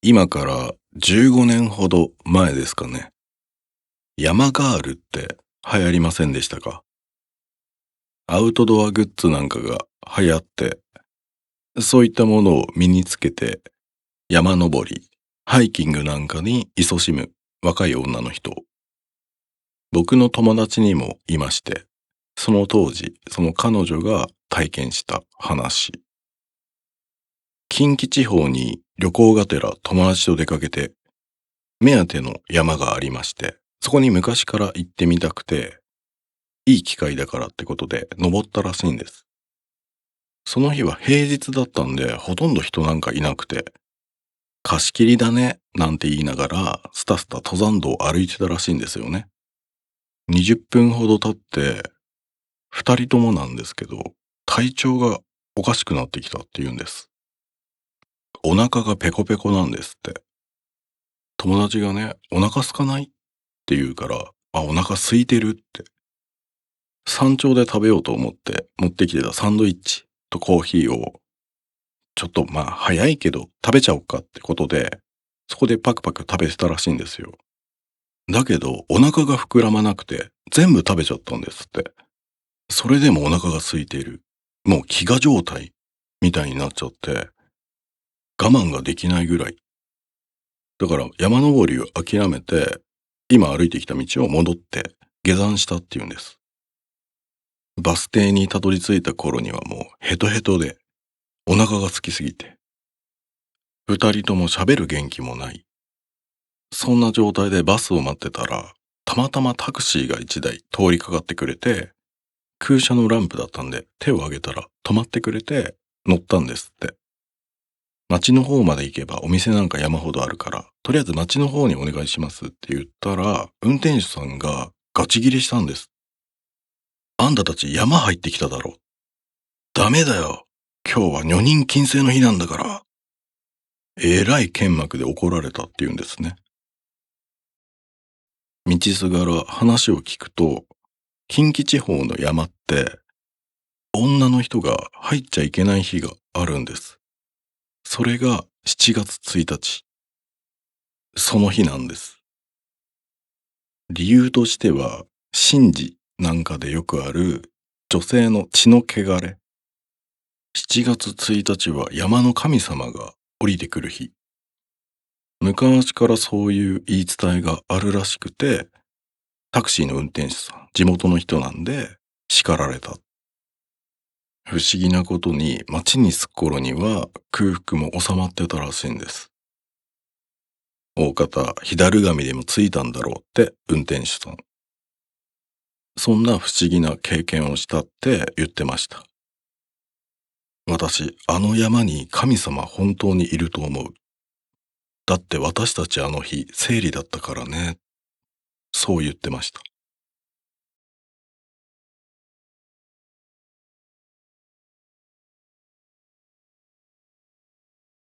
今から15年ほど前ですかね。山ガールって流行りませんでしたか？アウトドアグッズなんかが流行って、そういったものを身につけて山登り、ハイキングなんかに勤しむ若い女の人、僕の友達にもいまして、その当時、その彼女が体験した話。近畿地方に旅行がてら友達と出かけて、目当ての山がありまして、そこに昔から行ってみたくて、いい機会だからってことで登ったらしいんです。その日は平日だったんで、ほとんど人なんかいなくて、貸し切りだね、なんて言いながら、スタスタ登山道を歩いてたらしいんですよね。20分ほど経って、二人ともなんですけど、体調がおかしくなってきたって言うんです。お腹がペコペコなんですって。友達がね、お腹空かないって言うから、あ、お腹空いてるって。山頂で食べようと思って持ってきてたサンドイッチとコーヒーを、ちょっと早いけど食べちゃおうかってことで、そこでパクパク食べてたらしいんですよ。だけどお腹が膨らまなくて全部食べちゃったんですって。それでもお腹が空いている。もう飢餓状態みたいになっちゃって、我慢ができないぐらい。だから山登りを諦めて、今歩いてきた道を戻って下山したっていうんです。バス停にたどり着いた頃にはもうヘトヘトで、お腹が空きすぎて、二人とも喋る元気もない。そんな状態でバスを待ってたら、たまたまタクシーが一台通りかかってくれて、空車のランプだったんで手を挙げたら止まってくれて乗ったんですって。町の方まで行けばお店なんか山ほどあるから、とりあえず町の方にお願いしますって言ったら、運転手さんがガチギレしたんです。あんたたち山入ってきただろ。ダメだよ。今日は女人禁制の日なんだから。えらい剣幕で怒られたって言うんですね。道すがら話を聞くと、近畿地方の山って、女の人が入っちゃいけない日があるんです。それが7月1日。その日なんです。理由としては、神事なんかでよくある女性の血の汚れ。7月1日は山の神様が降りてくる日。昔からそういう言い伝えがあるらしくて、タクシーの運転手さん、地元の人なんで叱られた。不思議なことに街に着く頃には空腹も収まってたらしいんです。大方、火だるがみでもついたんだろうって運転手さん。そんな不思議な経験をしたって言ってました。私、あの山に神様本当にいると思う。だって私たちあの日、生理だったからね。そう言ってました。